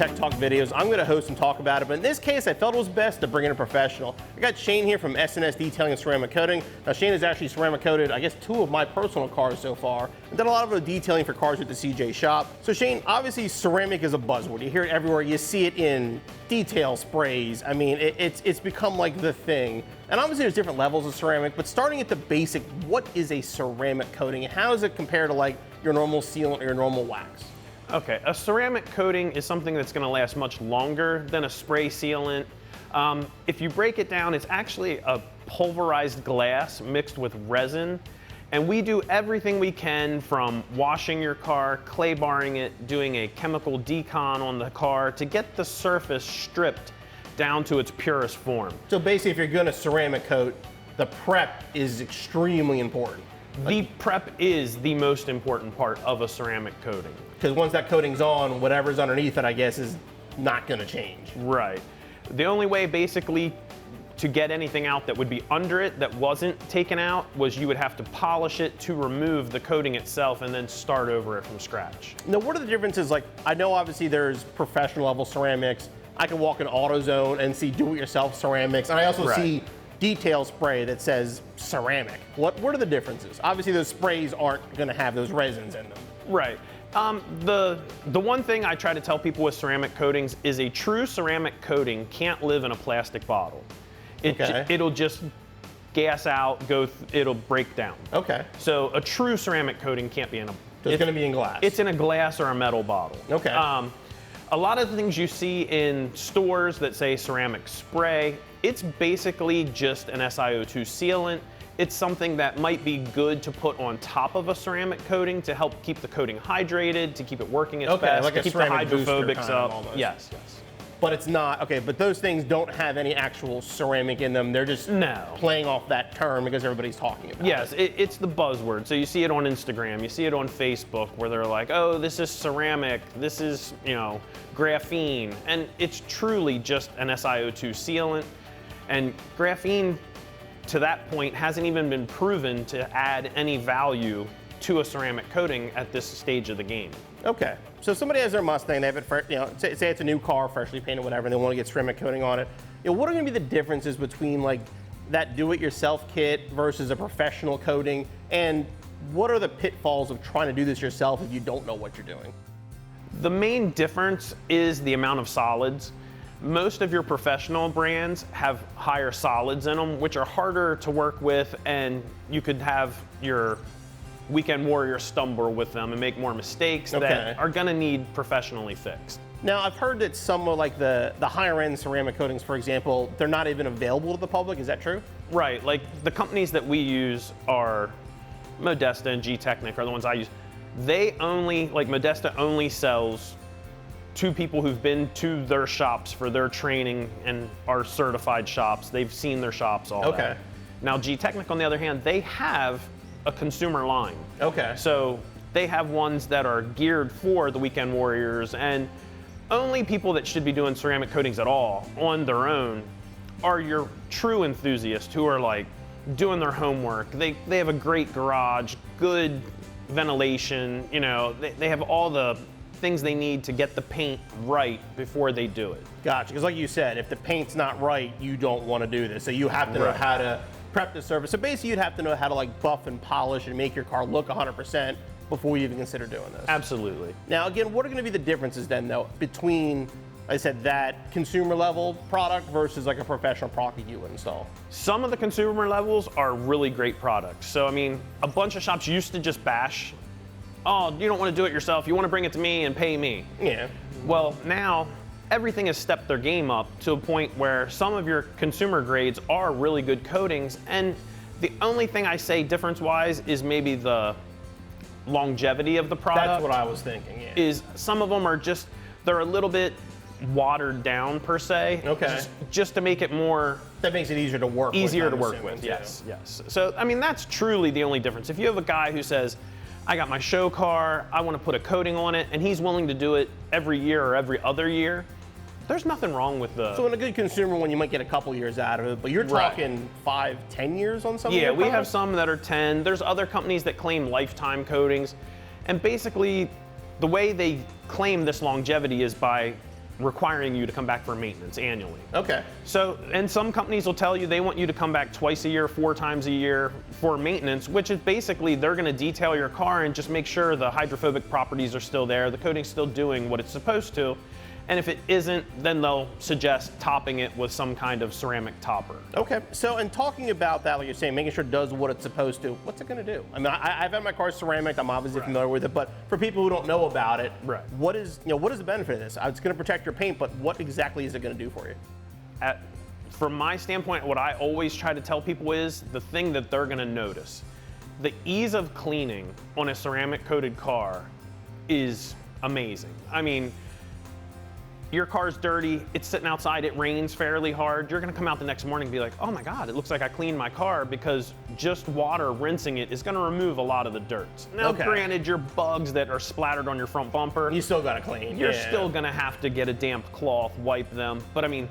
Tech Talk videos, I'm going to host and talk about it, but in this case, I felt it was best to bring in a professional. I got Shane here from S&S Detailing and Ceramic Coating. Now, Shane has actually ceramic coated, I guess, 2 of my personal cars so far, and done a lot of the detailing for cars at the CJ shop. So, Shane, obviously, ceramic is a buzzword. You hear it everywhere. You see it in detail sprays. I mean, it's become like the thing. And obviously, there's different levels of ceramic, but starting at the basic, what is a ceramic coating, and how does it compare to like your normal sealant or your normal wax? Okay, a ceramic coating is something that's going to last much longer than a spray sealant. If you break it down, it's actually a pulverized glass mixed with resin. And we do everything we can, from washing your car, clay barring it, doing a chemical decon on the car to get the surface stripped down to its purest form. So basically, if you're going to ceramic coat, the prep is extremely important. The prep is the most important part of a ceramic coating. Because once that coating's on, whatever's underneath it, I guess, is not going to change. Right. The only way basically to get anything out that would be under it that wasn't taken out was you would have to polish it to remove the coating itself and then start over it from scratch. Now, what are the differences? Like, I know obviously there's professional level ceramics. I can walk in AutoZone and see do-it-yourself ceramics. And I also see detail spray that says ceramic. What are the differences? Obviously, those sprays aren't going to have those resins in them. Right. The one thing I try to tell people with ceramic coatings is a true ceramic coating can't live in a plastic bottle. It'll just gas out, it'll break down. Okay. So a true ceramic coating can't be in a... So it's going to be in glass. It's in a glass or a metal bottle. Okay. A lot of the things you see in stores that say ceramic spray, it's basically just an SiO2 sealant. It's something that might be good to put on top of a ceramic coating to help keep the coating hydrated, to keep it working its best, like to a keep the ceramic hydrophobics booster up. almost. Yes. But it's not, okay, but those things don't have any actual ceramic in them. They're just playing off that term because everybody's talking about it. Yes, it's the buzzword. So you see it on Instagram, you see it on Facebook, where they're like, oh, this is ceramic, this is, graphene. And it's truly just an SiO2 sealant. And graphene, to that point, hasn't even been proven to add any value to a ceramic coating at this stage of the game. Okay, so somebody has their Mustang, they have it, say it's a new car, freshly painted, whatever, and they want to get ceramic coating on it. What are going to be the differences between like that do-it-yourself kit versus a professional coating, and what are the pitfalls of trying to do this yourself if you don't know what you're doing? The main difference is the amount of solids. Most of your professional brands have higher solids in them, which are harder to work with, and you could have your weekend warrior stumble with them and make more mistakes that are going to need professionally fixed. Now, I've heard that some of like the higher end ceramic coatings, for example, they're not even available to the public. Is that true? Right. Like the companies that we use are Modesta and G-Technic are the ones I use. They only, like Modesta only sells to people who've been to their shops for their training and are certified shops. They've seen their shops all that. Now, G-Technic, on the other hand, they have a consumer line. So they have ones that are geared for the weekend warriors, and only people that should be doing ceramic coatings at all on their own are your true enthusiasts who are like doing their homework. They have a great garage, good ventilation, they have all the things they need to get the paint right before they do it. Gotcha, because like you said, if the paint's not right, you don't want to do this. So you have to know how to prep the surface. So basically you'd have to know how to like buff and polish and make your car look 100% before you even consider doing this. Absolutely. Now again, what are going to be the differences then though between, like I said, that consumer level product versus like a professional product that you would install? Some of the consumer levels are really great products. So I mean, a bunch of shops used to just bash, oh, you don't want to do it yourself, you want to bring it to me and pay me. Yeah. Well, now everything has stepped their game up to a point where some of your consumer grades are really good coatings, and the only thing I say difference-wise is maybe the longevity of the product. That's what I was thinking, Is some of them are just, they're a little bit watered down per se. Just to make it more... That makes it easier to work with. Easier to work with, yes. So, I mean, that's truly the only difference. If you have a guy who says, I got my show car, I want to put a coating on it, and he's willing to do it every year or every other year, there's nothing wrong with the... So in a good consumer one, you might get a couple years out of it, but you're talking 5, 10 years on some of your we have some that are 10. There's other companies that claim lifetime coatings. And basically, the way they claim this longevity is by requiring you to come back for maintenance annually. Okay. So, and some companies will tell you they want you to come back twice a year, 4 times a year for maintenance, which is basically they're going to detail your car and just make sure the hydrophobic properties are still there, the coating's still doing what it's supposed to. And if it isn't, then they'll suggest topping it with some kind of ceramic topper. Okay, so in talking about that, like you're saying, making sure it does what it's supposed to, what's it gonna do? I mean, I've had my car ceramic, I'm obviously familiar with it, but for people who don't know about it, what is the benefit of this? It's gonna protect your paint, but what exactly is it gonna do for you? From my standpoint, what I always try to tell people is the thing that they're gonna notice. The ease of cleaning on a ceramic coated car is amazing. I mean, your car's dirty, it's sitting outside, it rains fairly hard, you're gonna come out the next morning and be like, oh my God, it looks like I cleaned my car, because just water rinsing it is gonna remove a lot of the dirt. Now, granted, your bugs that are splattered on your front bumper, you still gotta clean. You're still gonna have to get a damp cloth, wipe them. But I mean,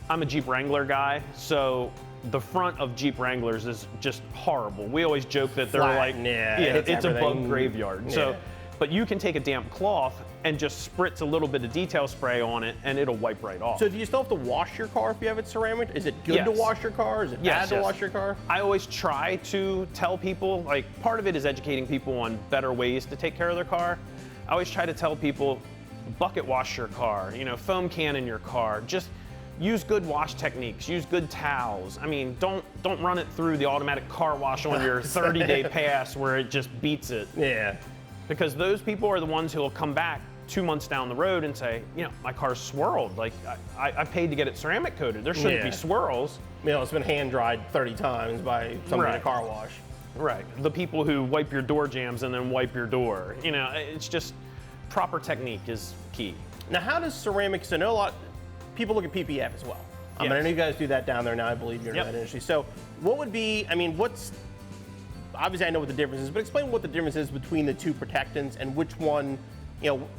I'm a Jeep Wrangler guy, so the front of Jeep Wranglers is just horrible. We always joke that they're flat, like, it's a bug graveyard. Yeah. So, but you can take a damp cloth and just spritz a little bit of detail spray on it, and it'll wipe right off. So do you still have to wash your car if you have it ceramic? Is it good to wash your car? Is it bad to wash your car? I always try to tell people, like, part of it is educating people on better ways to take care of their car. I always try to tell people, bucket wash your car, foam can in your car. Just use good wash techniques, use good towels. I mean, don't run it through the automatic car wash on your 30-day pass where it just beats it. Yeah. Because those people are the ones who will come back 2 months down the road and say, my car's swirled. Like, I paid to get it ceramic coated. There shouldn't be swirls. It's been hand dried 30 times by somebody in a car wash. Right. The people who wipe your door jambs and then wipe your door. It's just proper technique is key. Now, how does ceramics, I know a lot, people look at PPF as well. I know you guys do that down there now, I believe you're in that industry. So what would be, obviously I know what the difference is, but explain what the difference is between the two protectants and which one,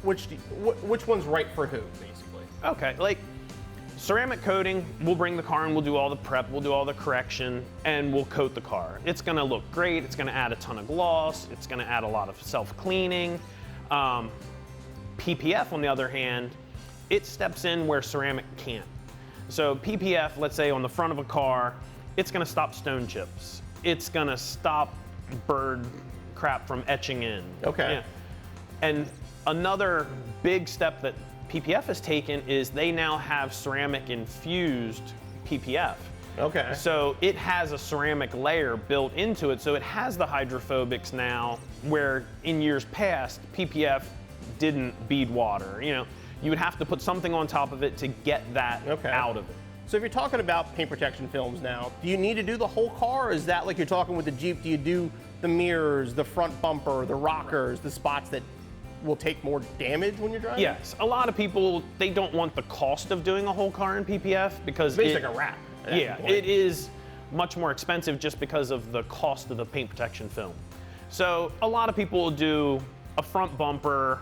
which one's right for who, basically. Okay, like ceramic coating, we'll bring the car and we'll do all the prep, we'll do all the correction, and we'll coat the car. It's gonna look great, it's gonna add a ton of gloss, it's gonna add a lot of self-cleaning. PPF, on the other hand, it steps in where ceramic can't. So PPF, let's say on the front of a car, it's gonna stop stone chips. It's gonna stop bird crap from etching in. Okay. Yeah. And another big step that PPF has taken is they now have ceramic infused PPF. Okay. So it has a ceramic layer built into it, so it has the hydrophobics now, where in years past, PPF didn't bead water. You would have to put something on top of it to get that out of it. So if you're talking about paint protection films now, do you need to do the whole car? Or is that like you're talking with the Jeep, do you do the mirrors, the front bumper, the rockers, the spots that will take more damage when you're driving? Yes, a lot of people, they don't want the cost of doing a whole car in PPF because it's like a wrap. It is much more expensive just because of the cost of the paint protection film. So a lot of people will do a front bumper,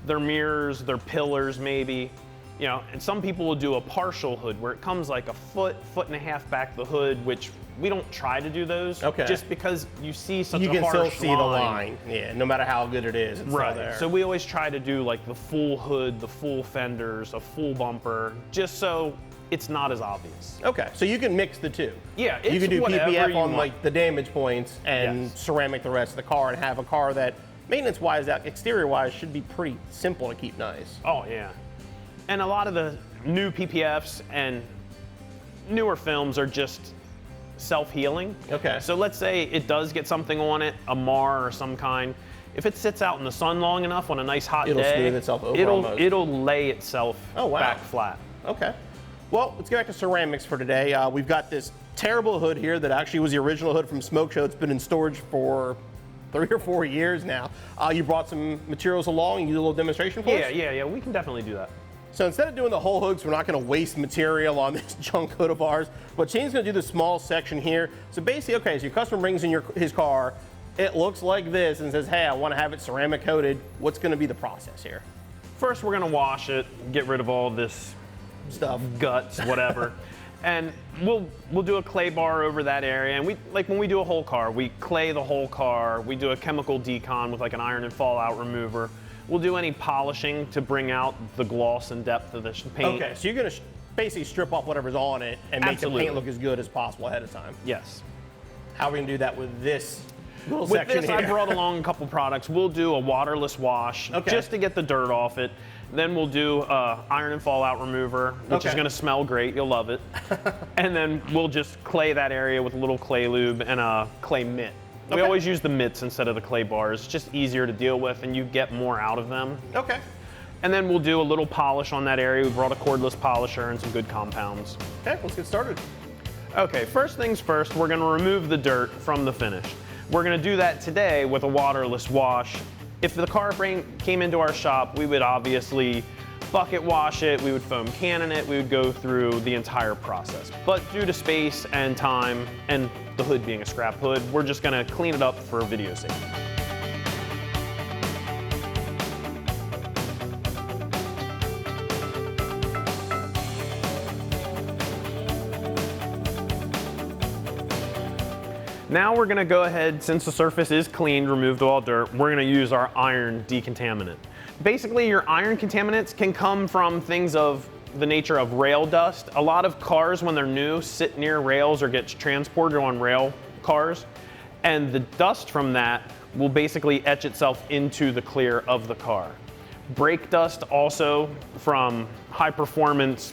their mirrors, their pillars maybe, and some people will do a partial hood where it comes like a foot and a half back the hood, which we don't try to do those. Just because you see such a harsh line. You can still see the line, no matter how good it is, it's still there. So we always try to do like the full hood, the full fenders, a full bumper, just so it's not as obvious. Okay, so you can mix the two. Yeah, you can do PPF on like the damage points and ceramic the rest of the car, and have a car that maintenance-wise, exterior-wise, should be pretty simple to keep nice. Oh yeah. And a lot of the new PPFs and newer films are just self-healing. Okay. So let's say it does get something on it, a mar or some kind. If it sits out in the sun long enough on a nice hot day, it'll smooth itself over almost. It'll lay itself back flat. Okay. Well, let's get back to ceramics for today. We've got this terrible hood here that actually was the original hood from Smoke Show. It's been in storage for 3 or 4 years now. You brought some materials along. You do a little demonstration for us? Yeah. We can definitely do that. So instead of doing the whole hood, 'cause we're not going to waste material on this junk hood of ours, but Shane's going to do the small section here. So basically, so your customer brings in his car, it looks like this and says, hey, I want to have it ceramic coated. What's going to be the process here? First, we're going to wash it, get rid of all this stuff, guts, whatever. And we'll do a clay bar over that area. And when we do a whole car, we clay the whole car. We do a chemical decon with like an iron and fallout remover. We'll do any polishing to bring out the gloss and depth of the paint. Okay, so you're gonna basically strip off whatever's on it and make Absolutely. the paint look as good as possible ahead of time. Yes. How are we gonna do that with this little With section this, here? I brought along a couple products. We'll do a waterless wash just to get the dirt off it. Then we'll do iron and fallout remover, which is gonna smell great, you'll love it. And then we'll just clay that area with a little clay lube and a clay mitt. We always use the mitts instead of the clay bars. It's just easier to deal with and you get more out of them. Okay. And then we'll do a little polish on that area. We brought a cordless polisher and some good compounds. Okay, let's get started. Okay, first things first, we're gonna remove the dirt from the finish. We're gonna do that today with a waterless wash. If the car came into our shop, we would obviously bucket wash it, we would foam cannon it, we would go through the entire process. But due to space and time, and the hood being a scrap hood, we're just gonna clean it up for video sake. Now we're gonna go ahead, since the surface is cleaned, removed all dirt, we're gonna use our iron decontaminant. Basically, your iron contaminants can come from things of the nature of rail dust. A lot of cars, when they're new, sit near rails or get transported on rail cars, and the dust from that will basically etch itself into the clear of the car. Brake dust also from high performance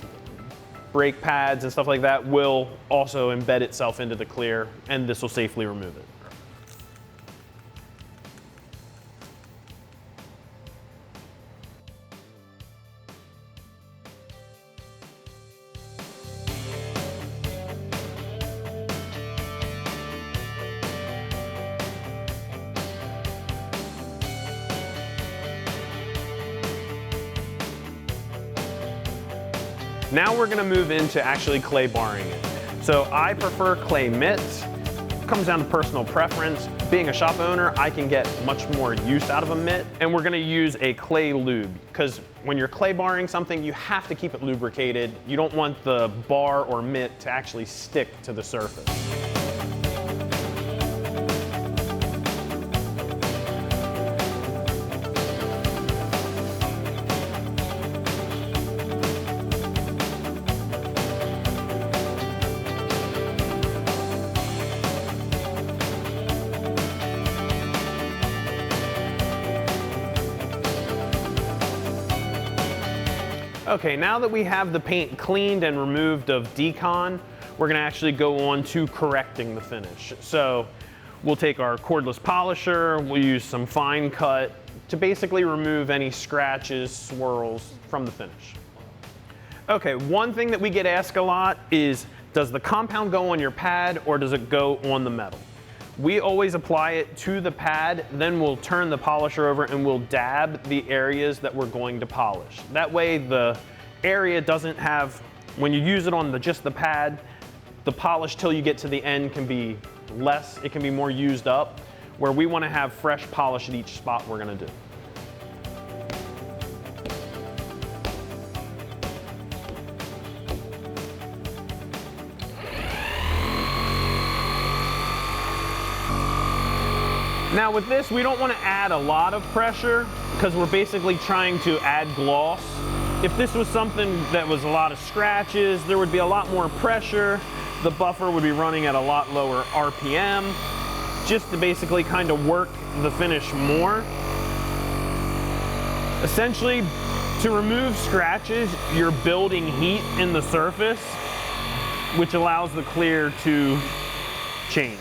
brake pads and stuff like that will also embed itself into the clear, and this will safely remove it. Now we're gonna move into actually clay barring it. So I prefer clay mitts. Comes down to personal preference. Being a shop owner, I can get much more use out of a mitt, and we're gonna use a clay lube, because when you're clay barring something, you have to keep it lubricated. You don't want the bar or mitt to actually stick to the surface. Okay, now that we have the paint cleaned and removed of decon, we're gonna actually go on to correcting the finish. So we'll take our cordless polisher, we'll use some fine cut to basically remove any scratches, swirls from the finish. Okay, one thing that we get asked a lot is, does the compound go on your pad or does it go on the metal? We always apply it to the pad, then we'll turn the polisher over and we'll dab the areas that we're going to polish. That way the area doesn't have, when you use it on just the pad, the polish till you get to the end can be less, it can be more used up, where we want to have fresh polish at each spot we're going to do. Now with this, we don't want to add a lot of pressure because we're basically trying to add gloss. If this was something that was a lot of scratches, there would be a lot more pressure. The buffer would be running at a lot lower RPM, just to basically kind of work the finish more. Essentially, to remove scratches, you're building heat in the surface, which allows the clear to change.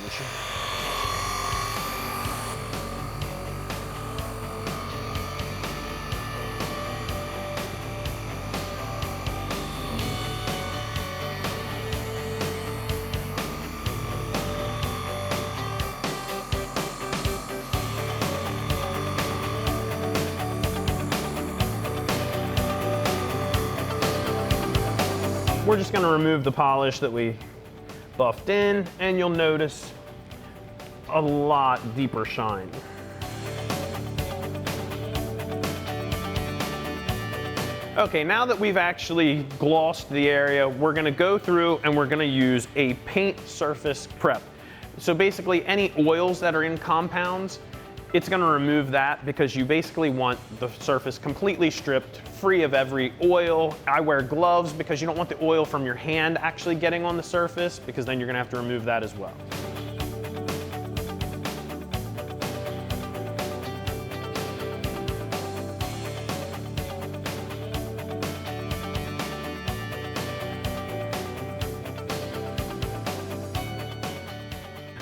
We're just gonna remove the polish that we buffed in, and you'll notice a lot deeper shine. Okay, now that we've actually glossed the area, we're gonna go through and we're gonna use a paint surface prep. So basically any oils that are in compounds, it's going to remove that because you basically want the surface completely stripped, free of every oil. I wear gloves because you don't want the oil from your hand actually getting on the surface, because then you're going to have to remove that as well.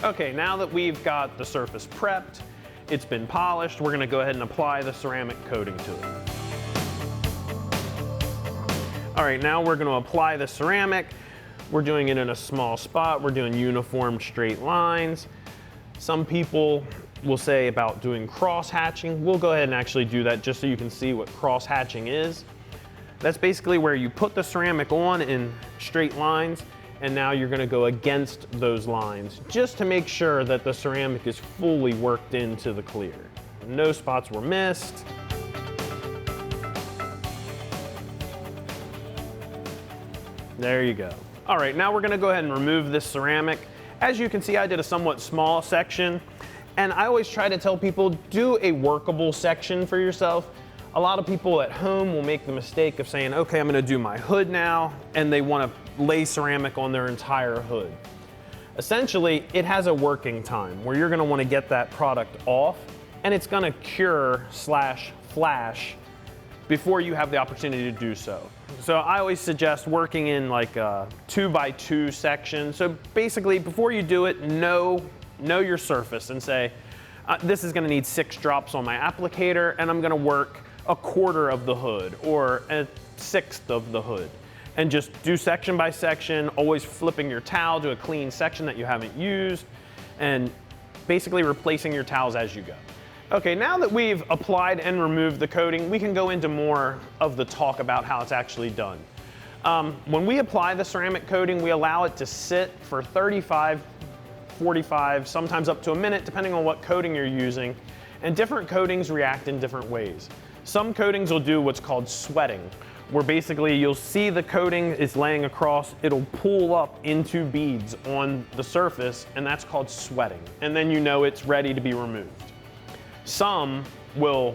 Okay, now that we've got the surface prepped, it's been polished, we're gonna go ahead and apply the ceramic coating to it. All right, now we're gonna apply the ceramic. We're doing it in a small spot. We're doing uniform straight lines. Some people will say about doing cross hatching. We'll go ahead and actually do that just so you can see what cross hatching is. That's basically where you put the ceramic on in straight lines, and now you're gonna go against those lines just to make sure that the ceramic is fully worked into the clear. No spots were missed. There you go. All right, now we're gonna go ahead and remove this ceramic. As you can see, I did a somewhat small section, and I always try to tell people, do a workable section for yourself. A lot of people at home will make the mistake of saying, okay, I'm gonna do my hood now, and they wanna lay ceramic on their entire hood. Essentially, it has a working time where you're gonna wanna get that product off, and it's gonna cure / flash before you have the opportunity to do so. So I always suggest working in like a 2x2 section. So basically, before you do it, know your surface and say, this is gonna need 6 drops on my applicator, and I'm gonna work 1/4 of the hood or 1/6 of the hood. And just do section by section, always flipping your towel to a clean section that you haven't used, and basically replacing your towels as you go. Okay, now that we've applied and removed the coating, we can go into more of the talk about how it's actually done. When we apply the ceramic coating, we allow it to sit for 35, 45, sometimes up to a minute, depending on what coating you're using, and different coatings react in different ways. Some coatings will do what's called sweating, where basically you'll see the coating is laying across, it'll pull up into beads on the surface, and that's called sweating. And then you know it's ready to be removed. Some will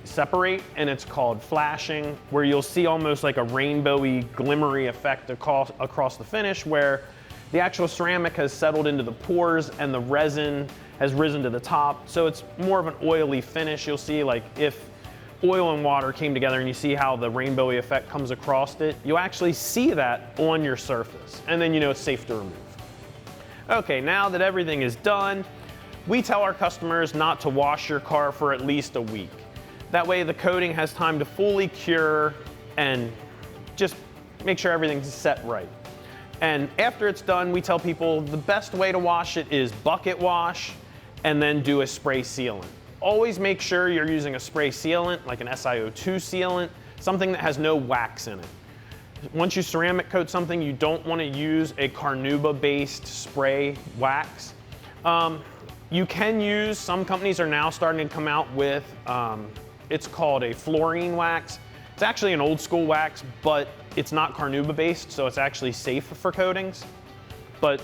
separate, and it's called flashing, where you'll see almost like a rainbowy, glimmery effect across the finish, where the actual ceramic has settled into the pores and the resin has risen to the top. So it's more of an oily finish. You'll see, like, if oil and water came together and you see how the rainbowy effect comes across it, you actually see that on your surface, and then you know it's safe to remove. Okay, now that everything is done, we tell our customers not to wash your car for at least a week. That way the coating has time to fully cure and just make sure everything's set right. And after it's done, we tell people the best way to wash it is bucket wash and then do a spray sealant. Always make sure you're using a spray sealant, like an SiO2 sealant, something that has no wax in it. Once you ceramic coat something, you don't want to use a carnauba-based spray wax. You can use, some companies are now starting to come out with, it's called a fluorine wax. It's actually an old school wax, but it's not carnauba-based, so it's actually safe for coatings. But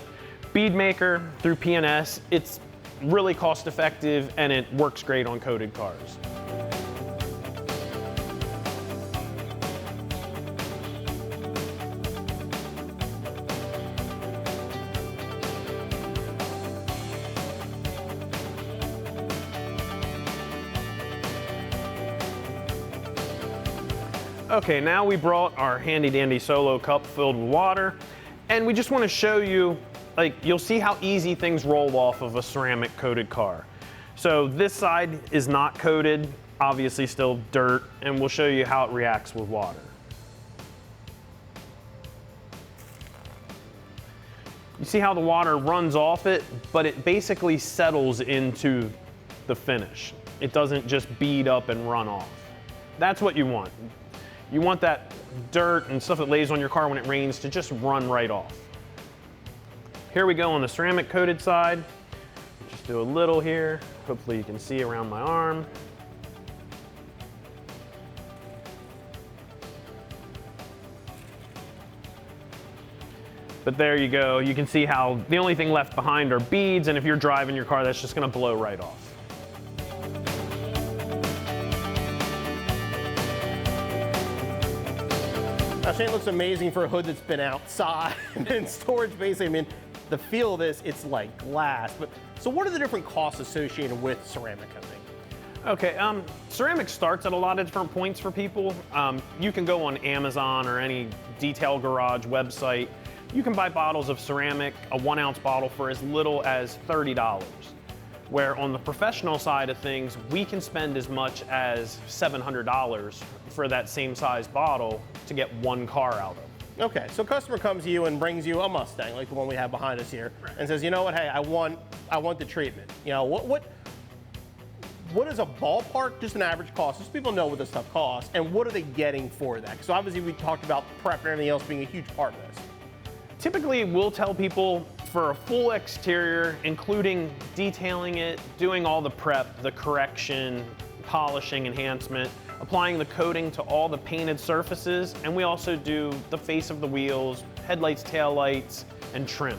Bead Maker through P&S, it's really cost effective and it works great on coated cars. Okay, now we brought our handy dandy solo cup filled with water, and we just want to show you, like, you'll see how easy things roll off of a ceramic coated car. So this side is not coated, obviously still dirt, and we'll show you how it reacts with water. You see how the water runs off it, but it basically settles into the finish. It doesn't just bead up and run off. That's what you want. You want that dirt and stuff that lays on your car when it rains to just run right off. Here we go on the ceramic coated side. Just do a little here. Hopefully you can see around my arm. But there you go. You can see how the only thing left behind are beads, and if you're driving your car, that's just gonna blow right off. Now, Shane, looks amazing for a hood that's been outside and in storage, basically. I mean, the feel of this, it's like glass. But so what are the different costs associated with ceramic coating? Okay, ceramic starts at a lot of different points for people. You can go on Amazon or any detail garage website. You can buy bottles of ceramic, a 1-ounce bottle, for as little as $30. Where on the professional side of things, we can spend as much as $700 for that same size bottle to get one car out of. Okay, so a customer comes to you and brings you a Mustang, like the one we have behind us here, and says, you know what, hey, I want the treatment. You know, what is a ballpark, just an average cost, just so people know what this stuff costs, and what are they getting for that? Because obviously we talked about prep and everything else being a huge part of this. Typically, we'll tell people for a full exterior, including detailing it, doing all the prep, the correction, polishing, enhancement, applying the coating to all the painted surfaces, and we also do the face of the wheels, headlights, taillights, and trim.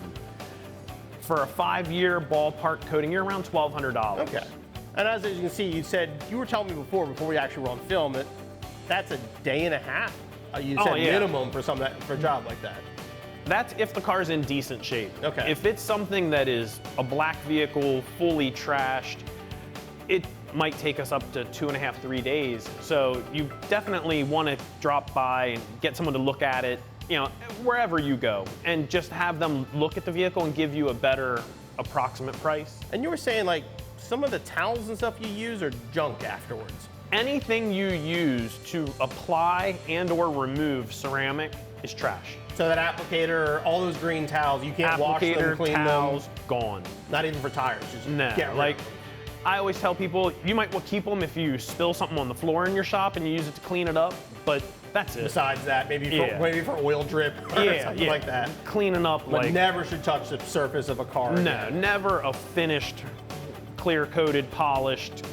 For a 5-year ballpark coating, you're around $1,200. Okay. And as you can see, you were telling me before we actually were on film, that that's a day and a half, you said, minimum for a job like that. That's if the car's in decent shape. Okay. If it's something that is a black vehicle, fully trashed, it might take us up to 2.5, 3 days. So you definitely want to drop by and get someone to look at it, you know, wherever you go, and just have them look at the vehicle and give you a better approximate price. And you were saying, like, some of the towels and stuff you use are junk afterwards. Anything you use to apply and or remove ceramic is trash. So that applicator, all those green towels, you can't wash them, clean towels, them. Gone. Not even for tires, just No, get rid like, of them. I always tell people, you might well keep them if you spill something on the floor in your shop and you use it to clean it up, but that's it. Besides that, maybe for oil drip or something like that. Cleaning up, But like, never should touch the surface of a car. no, again. never a finished, clear-coated, polished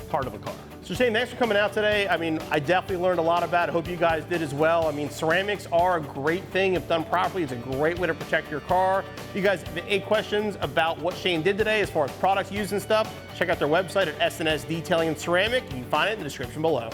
part of a car. So Shane, thanks for coming out today. I mean, I definitely learned a lot about it. Hope you guys did as well. I mean, ceramics are a great thing. If done properly, it's a great way to protect your car. If you guys have any questions about what Shane did today as far as products used and stuff, check out their website at SNS Detailing and Ceramic. You can find it in the description below.